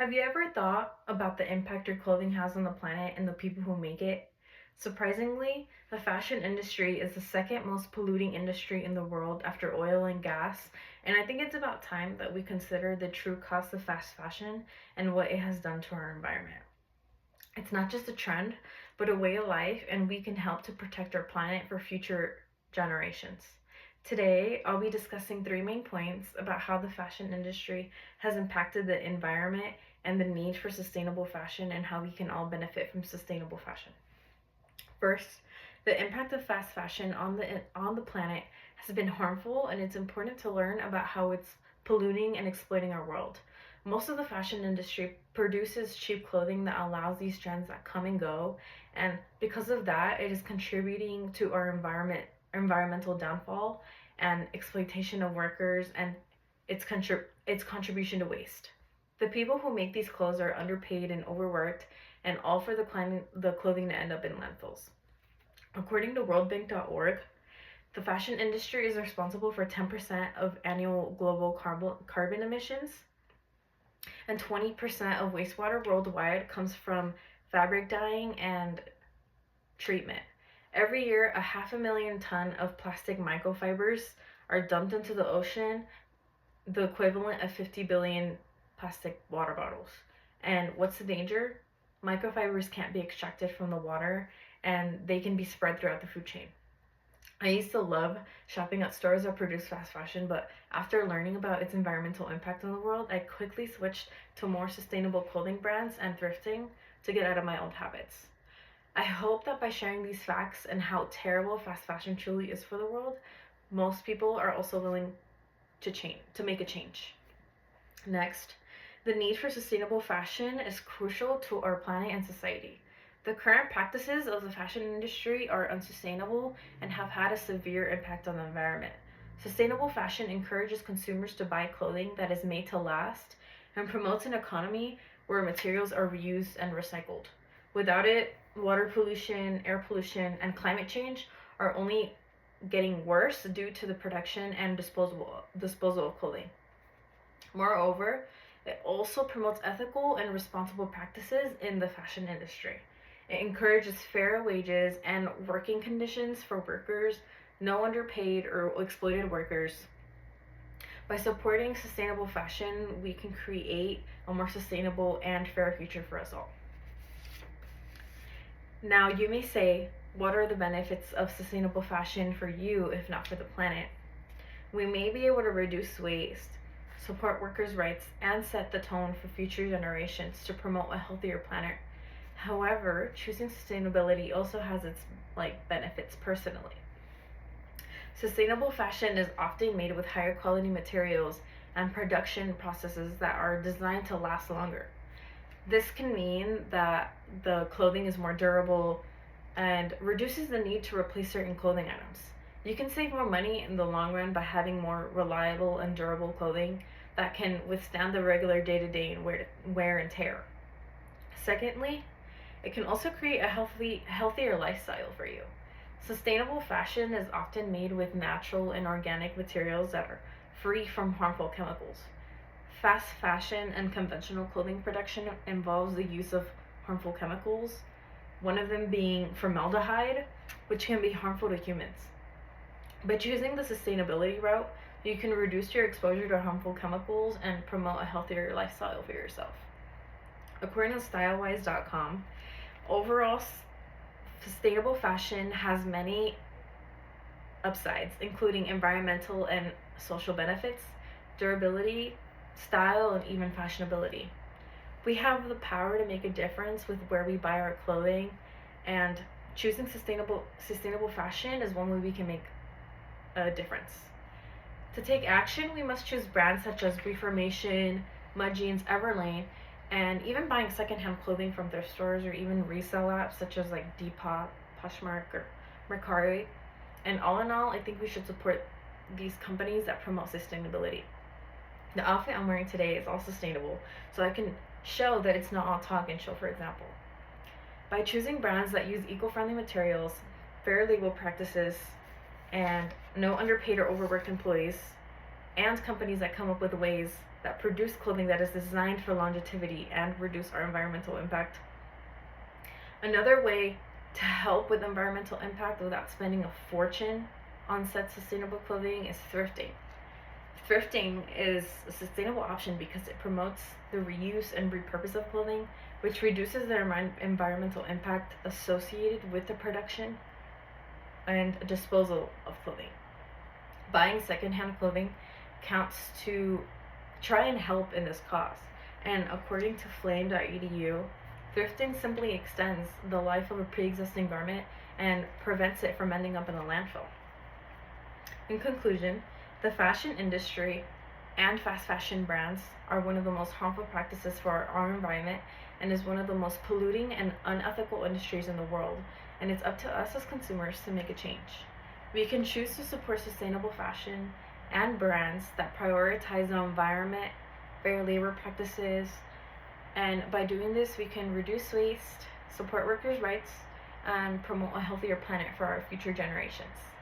Have you ever thought about the impact your clothing has on the planet and the people who make it? Surprisingly, the fashion industry is the second most polluting industry in the world after oil and gas, and I think it's about time that we consider the true cost of fast fashion and what it has done to our environment. It's not just a trend, but a way of life, and we can help to protect our planet for future generations. Today, I'll be discussing three main points about how the fashion industry has impacted the environment and the need for sustainable fashion and how we can all benefit from sustainable fashion. First, the impact of fast fashion on the planet has been harmful, and it's important to learn about how it's polluting and exploiting our world. Most of the fashion industry produces cheap clothing that allows these trends that come and go, and because of that, it is contributing to our environmental downfall and exploitation of workers and its contribution to waste. The people who make these clothes are underpaid and overworked, and all for the clothing to end up in landfills. According to worldbank.org, the fashion industry is responsible for 10% of annual global carbon emissions, and 20% of wastewater worldwide comes from fabric dyeing and treatment. Every year, 500,000 tons of plastic microfibers are dumped into the ocean, the equivalent of 50 billion plastic water bottles. And what's the danger? Microfibers can't be extracted from the water, and they can be spread throughout the food chain. I used to love shopping at stores that produce fast fashion, but after learning about its environmental impact on the world, I quickly switched to more sustainable clothing brands and thrifting to get out of my old habits. I hope that by sharing these facts and how terrible fast fashion truly is for the world, most people are also willing to make a change. Next, the need for sustainable fashion is crucial to our planet and society. The current practices of the fashion industry are unsustainable and have had a severe impact on the environment. Sustainable fashion encourages consumers to buy clothing that is made to last and promotes an economy where materials are reused and recycled. Without it, water pollution, air pollution, and climate change are only getting worse due to the production and disposal of clothing. Moreover, it also promotes ethical and responsible practices in the fashion industry. It encourages fair wages and working conditions for workers, no underpaid or exploited workers. By supporting sustainable fashion, we can create a more sustainable and fair future for us all. Now, you may say, what are the benefits of sustainable fashion for you if not for the planet? We may be able to reduce waste, support workers' rights, and set the tone for future generations to promote a healthier planet. However, choosing sustainability also has its benefits personally. Sustainable fashion is often made with higher quality materials and production processes that are designed to last longer. This can mean that the clothing is more durable and reduces the need to replace certain clothing items. You can save more money in the long run by having more reliable and durable clothing that can withstand the regular day-to-day wear and tear. Secondly, it can also create a healthier lifestyle for you. Sustainable fashion is often made with natural and organic materials that are free from harmful chemicals. Fast fashion and conventional clothing production involves the use of harmful chemicals, one of them being formaldehyde, which can be harmful to humans. By choosing the sustainability route, you can reduce your exposure to harmful chemicals and promote a healthier lifestyle for yourself. According to stylewise.com, overall sustainable fashion has many upsides, including environmental and social benefits, durability, style, and even fashionability. We have the power to make a difference with where we buy our clothing, and choosing sustainable fashion is one way we can make a difference. To take action, we must choose brands such as Reformation, Mud Jeans, Everlane, and even buying secondhand clothing from thrift stores or even resale apps such as Depop, Poshmark, or Mercari. And all in all, I think we should support these companies that promote sustainability. The outfit I'm wearing today is all sustainable, so I can show that it's not all talk and show, for example. By choosing brands that use eco-friendly materials, fair legal practices, and no underpaid or overworked employees, and companies that come up with ways that produce clothing that is designed for longevity and reduce our environmental impact. Another way to help with environmental impact without spending a fortune on said sustainable clothing is thrifting. Thrifting is a sustainable option because it promotes the reuse and repurpose of clothing, which reduces the environmental impact associated with the production and disposal of clothing. Buying secondhand clothing counts to try and help in this cause. And according to flame.edu, thrifting simply extends the life of a pre-existing garment and prevents it from ending up in a landfill. In conclusion, the fashion industry and fast fashion brands are one of the most harmful practices for our environment and is one of the most polluting and unethical industries in the world, and it's up to us as consumers to make a change. We can choose to support sustainable fashion and brands that prioritize the environment, fair labor practices, and by doing this, we can reduce waste, support workers' rights, and promote a healthier planet for our future generations.